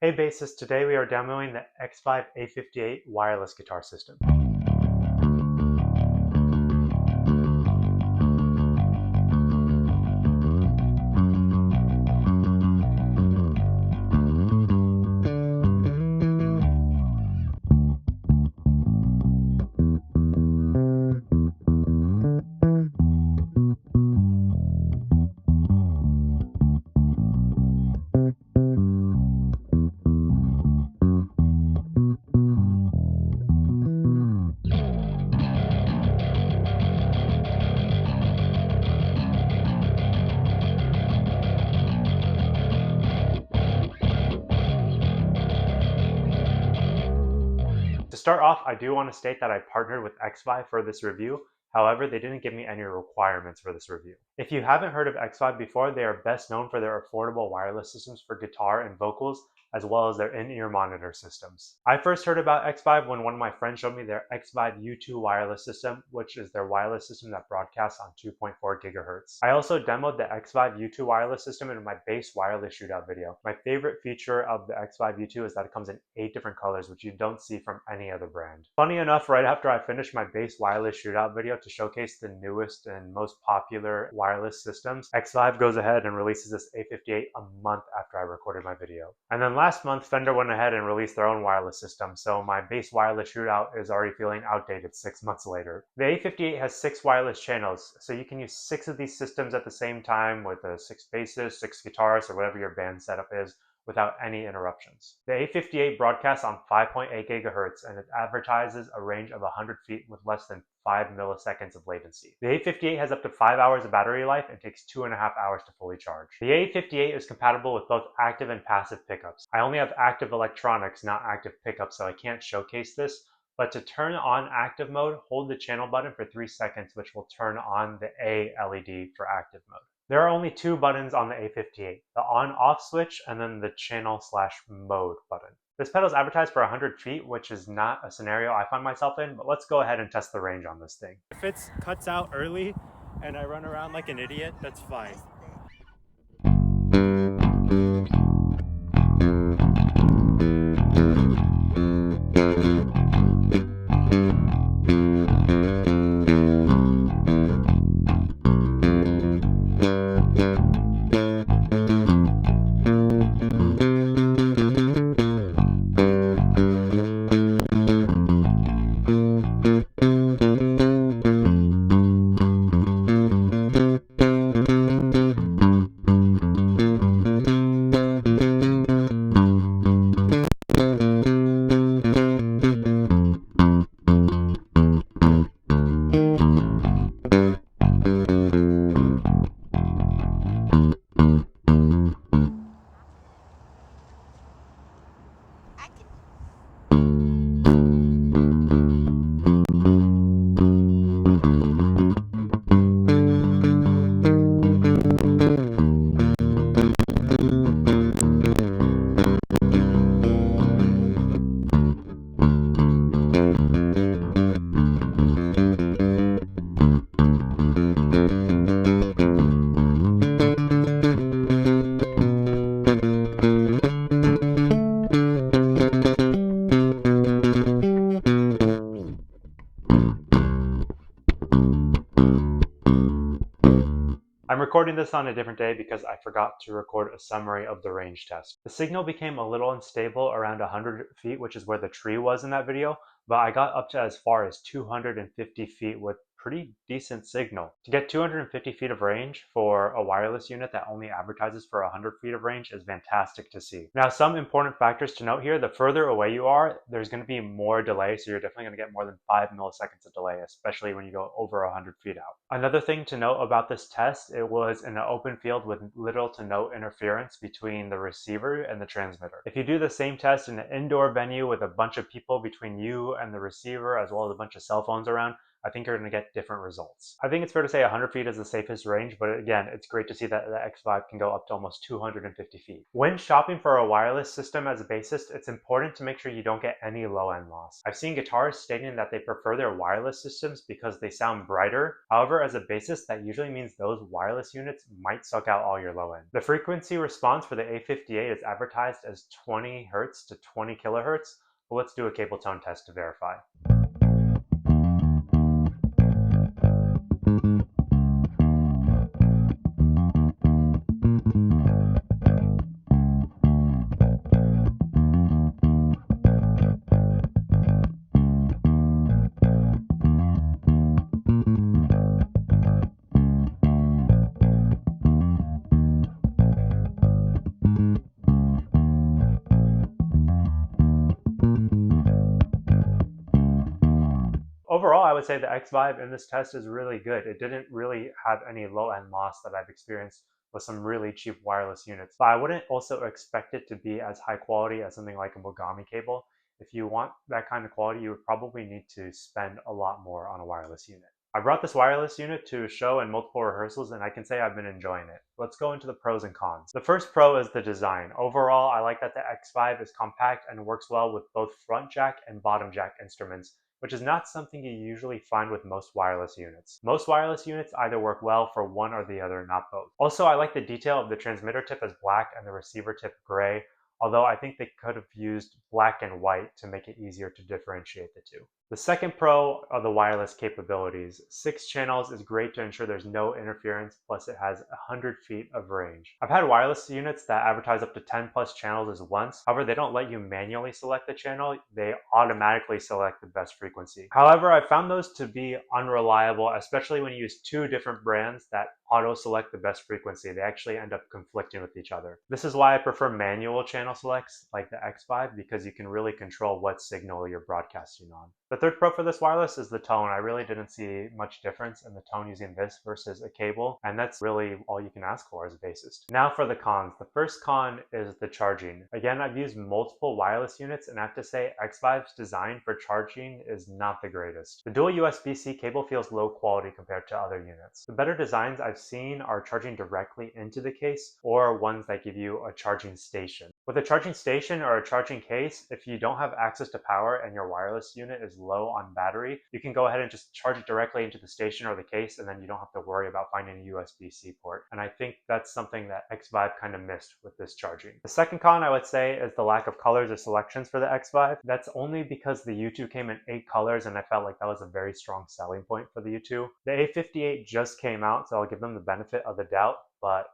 Hey bassist, today we are demoing the XVive A58 wireless guitar system. To start off, I do want to state that I partnered with XVive for this review. However, they didn't give me any requirements for this review. If you haven't heard of XVive before, they are best known for their affordable wireless systems for guitar and vocals, as well as their in-ear monitor systems. I first heard about XVive when one of my friends showed me their XVive U2 wireless system, which is their wireless system that broadcasts on 2.4 gigahertz. I also demoed the XVive U2 wireless system in my bass wireless shootout video. My favorite feature of the XVive U2 is that it comes in 8 different colors, which you don't see from any other brand. Funny enough, right after I finished my bass wireless shootout video to showcase the newest and most popular wireless systems, XVive goes ahead and releases this A58 a month after I recorded my video. And then last month, Fender went ahead and released their own wireless system, so my bass wireless shootout is already feeling outdated 6 months later. The A58 has 6 wireless channels, so you can use 6 of these systems at the same time with 6 basses, 6 guitars, or whatever your band setup is, without any interruptions. The A58 broadcasts on 5.8 gigahertz and it advertises a range of 100 feet with less than 5 milliseconds of latency. The A58 has up to 5 hours of battery life and takes 2.5 hours to fully charge. The A58 is compatible with both active and passive pickups. I only have active electronics, not active pickups, so I can't showcase this. But to turn on active mode, hold the channel button for 3 seconds, which will turn on the A LED for active mode. There are only 2 buttons on the A58, the on-off switch and then the channel/mode button. This pedal is advertised for 100 feet, which is not a scenario I find myself in, but let's go ahead and test the range on this thing. If it cuts out early and I run around like an idiot, that's fine. I'm recording this on a different day because I forgot to record a summary of the range test. The signal became a little unstable around 100 feet, which is where the tree was in that video, but I got up to as far as 250 feet with pretty decent signal. To get 250 feet of range for a wireless unit that only advertises for 100 feet of range is fantastic to see. Now, some important factors to note here: the further away you are, there's going to be more delay, so you're definitely going to get more than 5 milliseconds of delay, especially when you go over 100 feet out. Another thing to note about this test, it was in an open field with little to no interference between the receiver and the transmitter. If you do the same test in an indoor venue with a bunch of people between you and the receiver, as well as a bunch of cell phones around, I think you're going to get different results. I think it's fair to say 100 feet is the safest range, but again, it's great to see that the XVive can go up to almost 250 feet. When shopping for a wireless system as a bassist, it's important to make sure you don't get any low-end loss. I've seen guitarists stating that they prefer their wireless systems because they sound brighter. However, as a bassist, that usually means those wireless units might suck out all your low end. The frequency response for the A58 is advertised as 20 Hz to 20 kilohertz, but let's do a cable tone test to verify. Overall, I would say the XVive in this test is really good. It didn't really have any low-end loss that I've experienced with some really cheap wireless units. But I wouldn't also expect it to be as high quality as something like a Mogami cable. If you want that kind of quality, you would probably need to spend a lot more on a wireless unit. I brought this wireless unit to a show and multiple rehearsals, and I can say I've been enjoying it. Let's go into the pros and cons. The first pro is the design. Overall, I like that the XVive is compact and works well with both front jack and bottom jack instruments, which is not something you usually find with most wireless units. Most wireless units either work well for one or the other, not both. Also, I like the detail of the transmitter tip as black and the receiver tip gray, although I think they could have used black and white to make it easier to differentiate the two. The second pro are the wireless capabilities. 6 channels is great to ensure there's no interference, plus it has 100 feet of range. I've had wireless units that advertise up to 10 plus channels as once. However, they don't let you manually select the channel. They automatically select the best frequency. However, I found those to be unreliable, especially when you use 2 different brands that auto-select the best frequency. They actually end up conflicting with each other. This is why I prefer manual channel selects like the XVive, because you can really control what signal you're broadcasting on. The third pro for this wireless is the tone. I really didn't see much difference in the tone using this versus a cable, and that's really all you can ask for as a bassist. Now for the cons. The first con is the charging. Again, I've used multiple wireless units, and I have to say XVive's design for charging is not the greatest. The dual USB-C cable feels low quality compared to other units. The better designs I've seen are charging directly into the case or ones that give you a charging station. With a charging station or a charging case, if you don't have access to power and your wireless unit is low on battery, you can go ahead and just charge it directly into the station or the case, and then you don't have to worry about finding a USB-C port. And I think that's something that XVive kind of missed with this charging. The second con I would say is the lack of colors or selections for the XVive. That's only because the U2 came in 8 colors, and I felt like that was a very strong selling point for the U2. The A58 just came out, so I'll give them the benefit of the doubt, but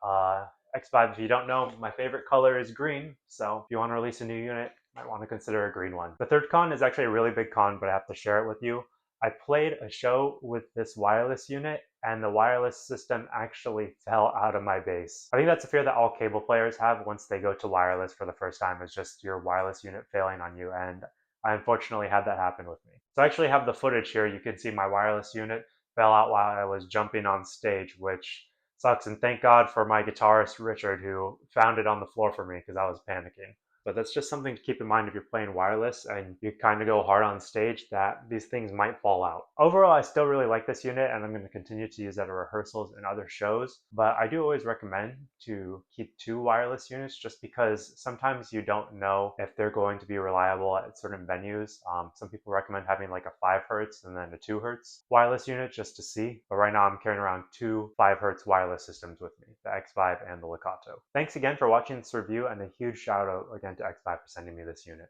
XVive, if you don't know, my favorite color is green, so if you want to release a new unit, you might want to consider a green one. The third con is actually a really big con, but I have to share it with you. I played a show with this wireless unit, and the wireless system actually fell out of my bass. I think that's a fear that all cable players have once they go to wireless for the first time, is just your wireless unit failing on you, and I unfortunately had that happen with me. So I actually have the footage here. You can see my wireless unit fell out while I was jumping on stage, which sucks, and thank God for my guitarist Richard, who found it on the floor for me because I was panicking. But that's just something to keep in mind if you're playing wireless and you kind of go hard on stage, that these things might fall out. Overall, I still really like this unit, and I'm going to continue to use it at rehearsals and other shows. But I do always recommend to keep 2 wireless units, just because sometimes you don't know if they're going to be reliable at certain venues. Some people recommend having like a 5 Hz and then a 2 Hz wireless unit just to see. But right now I'm carrying around 2 5 Hz wireless systems with me, the XVive and the Legato. Thanks again for watching this review, and a huge shout out again to XVive for sending me this unit.